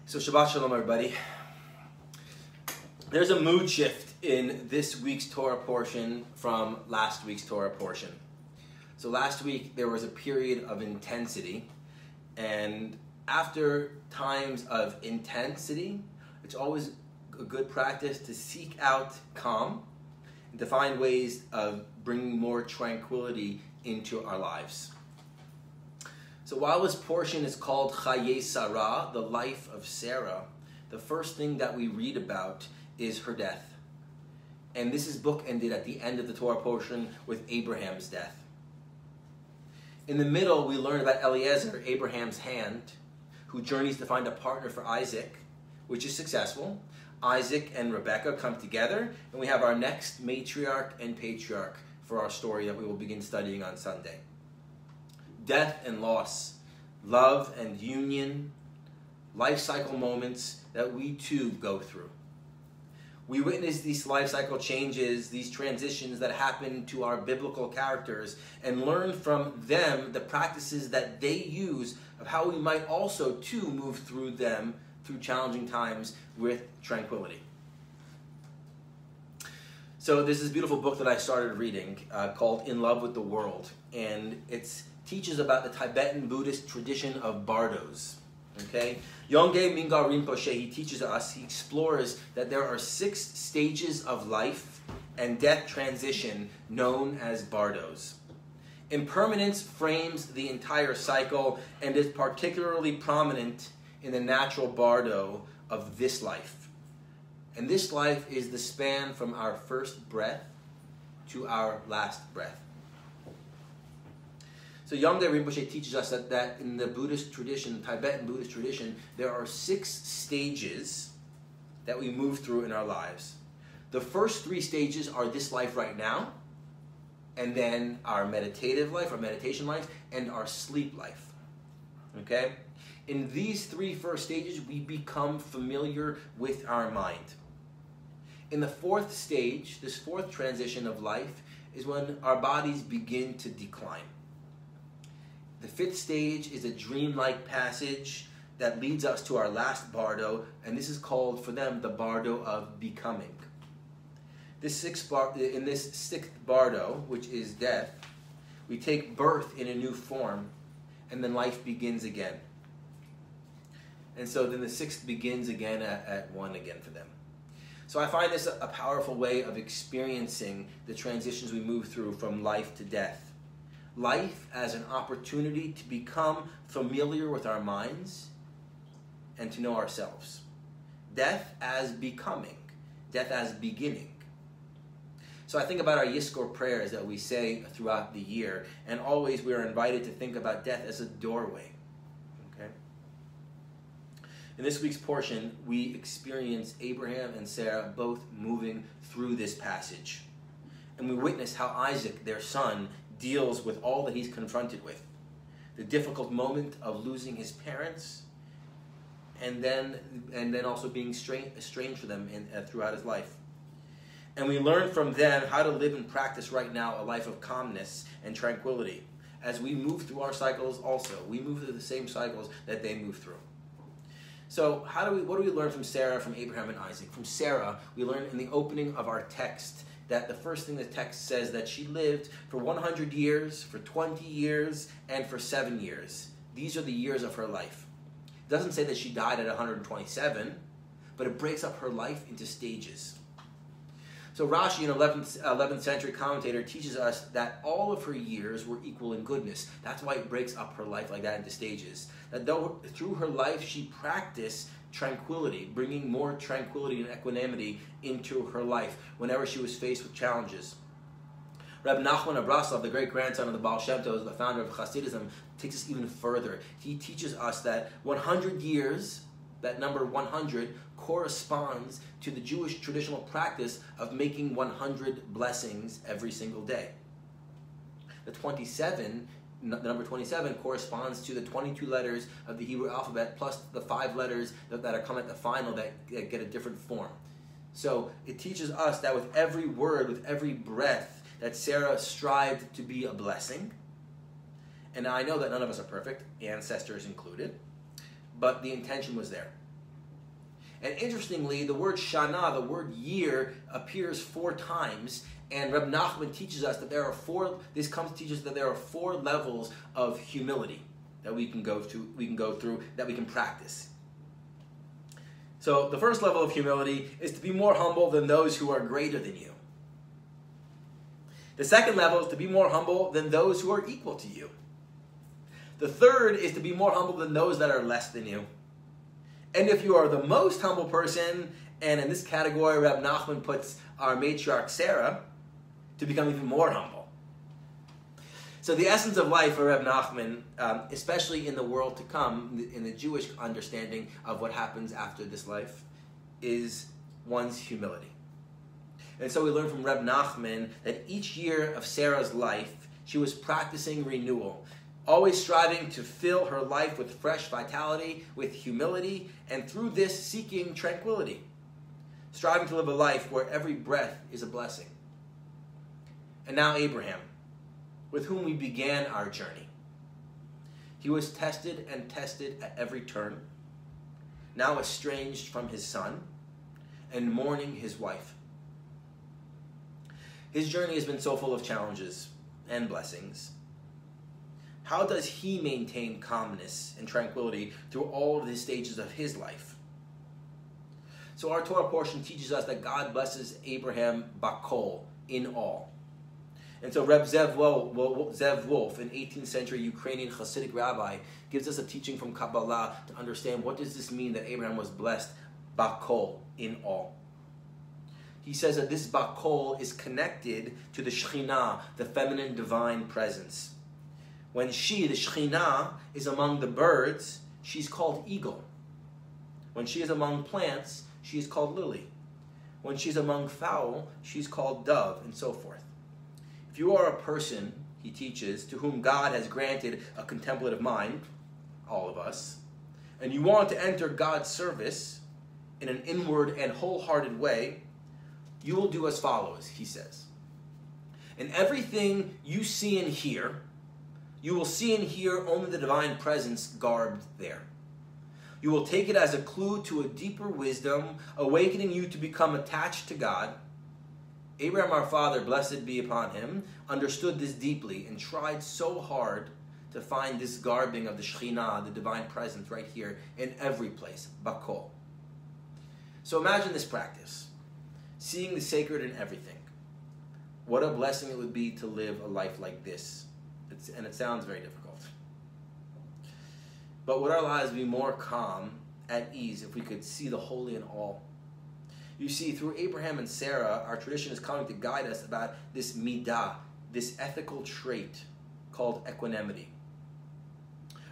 So Shabbat Shalom, everybody. There's a mood shift in this week's Torah portion from last week's Torah portion. So last week there was a period of intensity, and after times of intensity, it's always a good practice to seek out calm and to find ways of bringing more tranquility into our lives. So while this portion is called Chayei Sarah, the life of Sarah, the first thing that we read about is her death. And this is bookended at the end of the Torah portion with Abraham's death. In the middle, we learn about Eliezer, Abraham's hand, who journeys to find a partner for Isaac, which is successful. Isaac and Rebekah come together, and we have our next matriarch and patriarch for our story that we will begin studying on Sunday. Death and loss, love and union, life cycle moments that we too go through. We witness these life cycle changes, these transitions that happen to our biblical characters, and learn from them the practices that they use of how we might also too move through them through challenging times with tranquility. So there's this beautiful book that I started reading called In Love with the World, and it teaches about the Tibetan Buddhist tradition of Bardos. Okay, Yongey Mingyur Rinpoche, he teaches us, he explores that there are 6 stages of life and death transition known as Bardos. Impermanence frames the entire cycle and is particularly prominent in the natural bardo of this life. And this life is the span from our first breath to our last breath. So Yongey Rinpoche teaches us that in the Buddhist tradition, Tibetan Buddhist tradition, there are 6 stages that we move through in our lives. The first 3 stages are this life right now, and then our meditative life, our meditation life, and our sleep life. Okay? In these 3 first stages, we become familiar with our mind. In the 4th stage, this 4th transition of life, is when our bodies begin to decline. The 5th stage is a dreamlike passage that leads us to our last bardo, and this is called for them the bardo of becoming. In this 6th bardo, which is death, we take birth in a new form, and then life begins again. And so then the 6th begins again at 1 again for them. So I find this a powerful way of experiencing the transitions we move through from life to death. Life as an opportunity to become familiar with our minds and to know ourselves. Death as becoming. Death as beginning. So I think about our Yizkor prayers that we say throughout the year, and always we are invited to think about death as a doorway. Okay? In this week's portion, we experience Abraham and Sarah both moving through this passage. And we witness how Isaac, their son, deals with all that he's confronted with. The difficult moment of losing his parents, and then also being estranged from them throughout his life. And we learn from them how to live and practice right now a life of calmness and tranquility. As we move through our cycles also, we move through the same cycles that they move through. So what do we learn from Sarah, from Abraham and Isaac? From Sarah, we learn in the opening of our text that the first thing the text says that she lived for 100 years, for 20 years, and for 7 years. These are the years of her life. It doesn't say that she died at 127, but it breaks up her life into stages. So Rashi, an 11th century commentator, teaches us that all of her years were equal in goodness. That's why it breaks up her life like that into stages. That though through her life she practiced tranquility, bringing more tranquility and equanimity into her life whenever she was faced with challenges. Reb Nachman of Breslov, the great-grandson of the Baal Shem Tov, the founder of Hasidism, takes us even further. He teaches us that 100 years, that number 100, corresponds to the Jewish traditional practice of making 100 blessings every single day. The number 27 corresponds to the 22 letters of the Hebrew alphabet plus the 5 letters that come at the final that get a different form. So it teaches us that with every word, with every breath, that Sarah strived to be a blessing. And I know that none of us are perfect, ancestors included, but the intention was there. And interestingly, the word shana, the word year, appears 4 times. And Reb Nachman teaches us that there are 4. This comes to teach us that there are 4 levels of humility that we can go through, that we can practice. So the first level of humility is to be more humble than those who are greater than you. The second level is to be more humble than those who are equal to you. The third is to be more humble than those that are less than you. And if you are the most humble person, and in this category Reb Nachman puts our matriarch Sarah, to become even more humble. So the essence of life for Reb Nachman, especially in the world to come, in the Jewish understanding of what happens after this life, is one's humility. And so we learn from Reb Nachman that each year of Sarah's life, she was practicing renewal, always striving to fill her life with fresh vitality, with humility, and through this seeking tranquility, striving to live a life where every breath is a blessing. And now Abraham, with whom we began our journey. He was tested and tested at every turn, now estranged from his son, and mourning his wife. His journey has been so full of challenges and blessings. How does he maintain calmness and tranquility through all of the stages of his life? So our Torah portion teaches us that God blesses Abraham bakol, in all. And so Reb Zev Wolf, an 18th century Ukrainian Hasidic rabbi, gives us a teaching from Kabbalah to understand what does this mean that Abraham was blessed bakol, in all. He says that this bakol is connected to the Shekhinah, the feminine divine presence. When she, the Shekhinah, is among the birds, she's called eagle. When she is among plants, she is called lily. When she's among fowl, she's called dove, and so forth. If you are a person, he teaches, to whom God has granted a contemplative mind, all of us, and you want to enter God's service in an inward and wholehearted way, you will do as follows, he says. In everything you see and hear, you will see and hear only the divine presence garbed there. You will take it as a clue to a deeper wisdom, awakening you to become attached to God. Abraham, our father, blessed be upon him, understood this deeply and tried so hard to find this garbing of the Shekhinah, the divine presence, right here in every place, bakol. So imagine this practice, seeing the sacred in everything. What a blessing it would be to live a life like this. And it sounds very difficult. But would our lives be more calm, at ease, if we could see the holy in all? You see, through Abraham and Sarah, our tradition is coming to guide us about this midah, this ethical trait called equanimity.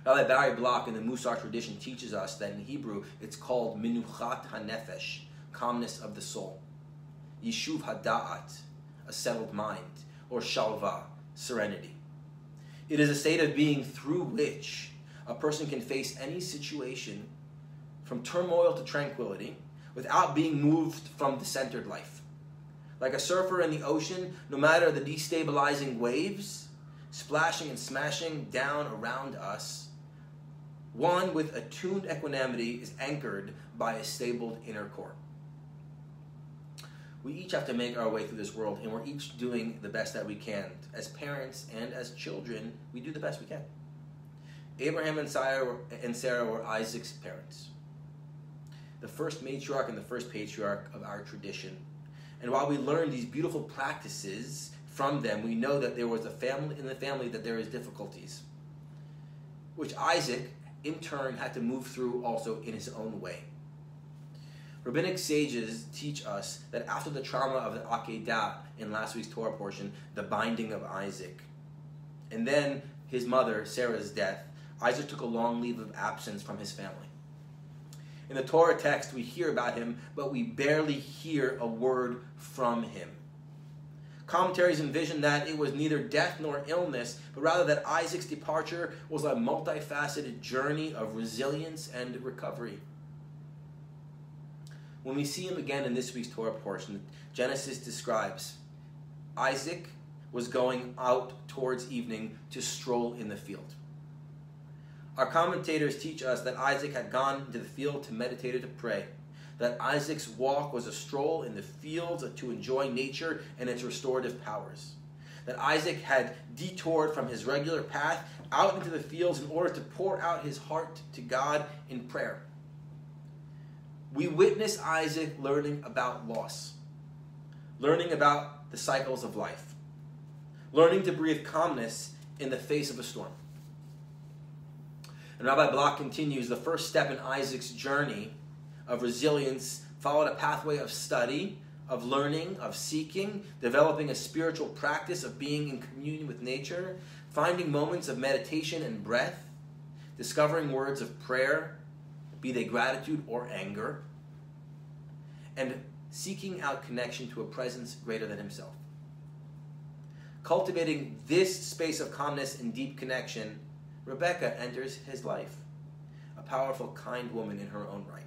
Rabbi Barry Block in the Musar tradition teaches us that in Hebrew it's called minuchat hanefesh, calmness of the soul, yishuv hada'at, a settled mind, or shalva, serenity. It is a state of being through which a person can face any situation from turmoil to tranquility without being moved from the centered life. Like a surfer in the ocean, no matter the destabilizing waves, splashing and smashing down around us, one with attuned equanimity is anchored by a stable inner core. We each have to make our way through this world, and we're each doing the best that we can. As parents and as children, we do the best we can. Abraham and Sarah were Isaac's parents, the first matriarch and the first patriarch of our tradition. And while we learn these beautiful practices from them, we know that there was a family in the family that there is difficulties, which Isaac, in turn, had to move through also in his own way. Rabbinic sages teach us that after the trauma of the Akedah in last week's Torah portion, the binding of Isaac, and then his mother, Sarah's death, Isaac took a long leave of absence from his family. In the Torah text, we hear about him, but we barely hear a word from him. Commentaries envision that it was neither death nor illness, but rather that Isaac's departure was a multifaceted journey of resilience and recovery. When we see him again in this week's Torah portion, Genesis describes Isaac was going out towards evening to stroll in the field. Our commentators teach us that Isaac had gone into the field to meditate or to pray, that Isaac's walk was a stroll in the fields to enjoy nature and its restorative powers. That Isaac had detoured from his regular path out into the fields in order to pour out his heart to God in prayer. We witness Isaac learning about loss, learning about the cycles of life, learning to breathe calmness in the face of a storm. And Rabbi Block continues, the first step in Isaac's journey of resilience followed a pathway of study, of learning, of seeking, developing a spiritual practice of being in communion with nature, finding moments of meditation and breath, discovering words of prayer, be they gratitude or anger, and seeking out connection to a presence greater than himself. Cultivating this space of calmness and deep connection, Rebecca enters his life, a powerful, kind woman in her own right.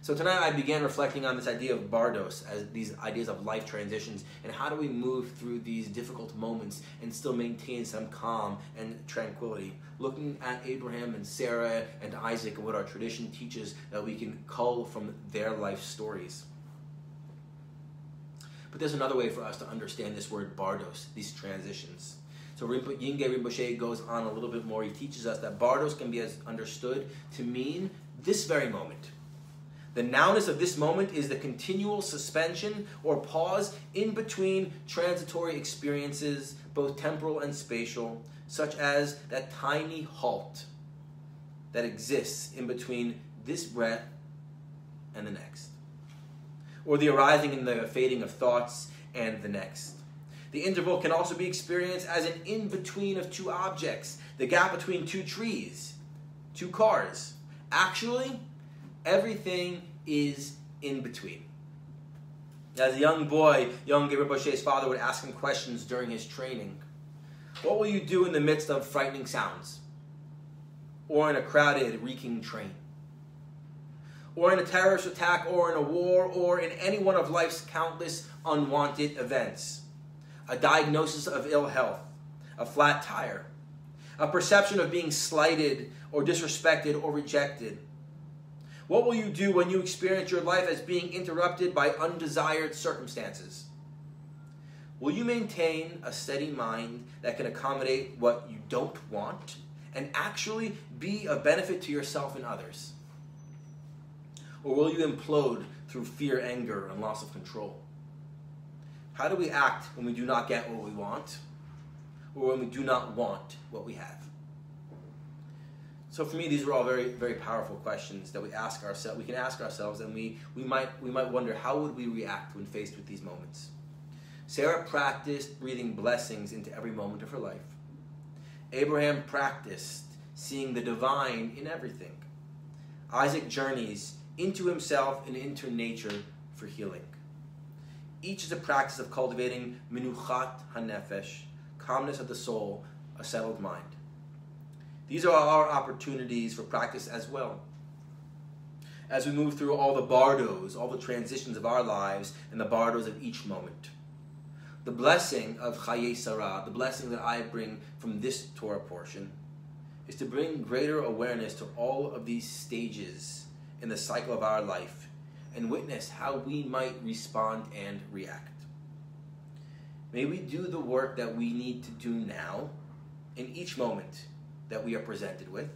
So tonight I began reflecting on this idea of bardos, as these ideas of life transitions, and how do we move through these difficult moments and still maintain some calm and tranquility, looking at Abraham and Sarah and Isaac and what our tradition teaches that we can cull from their life stories. But there's another way for us to understand this word bardos, these transitions. So Yingge Rinpoche goes on a little bit more. He teaches us that bardos can be understood to mean this very moment. The nowness of this moment is the continual suspension or pause in between transitory experiences, both temporal and spatial, such as that tiny halt that exists in between this breath and the next, or the arising and the fading of thoughts and the next. The interval can also be experienced as an in-between of two objects, the gap between two trees, two cars. Actually, everything is in between. As a young boy, young Rinpoche's father would ask him questions during his training. What will you do in the midst of frightening sounds? Or in a crowded, reeking train? Or in a terrorist attack, or in a war, or in any one of life's countless unwanted events? A diagnosis of ill health, a flat tire, a perception of being slighted or disrespected or rejected. What will you do when you experience your life as being interrupted by undesired circumstances? Will you maintain a steady mind that can accommodate what you don't want and actually be of benefit to yourself and others? Or will you implode through fear, anger, and loss of control? How do we act when we do not get what we want, or when we do not want what we have? So for me, these are all very, very powerful questions that we ask ourselves. We can ask ourselves, and we might wonder, how would we react when faced with these moments? Sarah practiced breathing blessings into every moment of her life. Abraham practiced seeing the divine in everything. Isaac journeys into himself and into nature for healing. Each is a practice of cultivating minuchat, hanefesh, calmness of the soul, a settled mind. These are our opportunities for practice as well. As we move through all the bardos, all the transitions of our lives, and the bardos of each moment. The blessing of Chayei Sarah, the blessing that I bring from this Torah portion, is to bring greater awareness to all of these stages in the cycle of our life, and witness how we might respond and react. May we do the work that we need to do now, in each moment that we are presented with,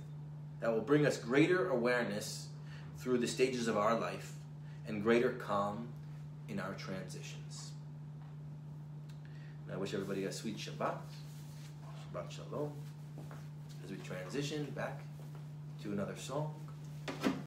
that will bring us greater awareness through the stages of our life, and greater calm in our transitions. And I wish everybody a sweet Shabbat, Shabbat Shalom, as we transition back to another song.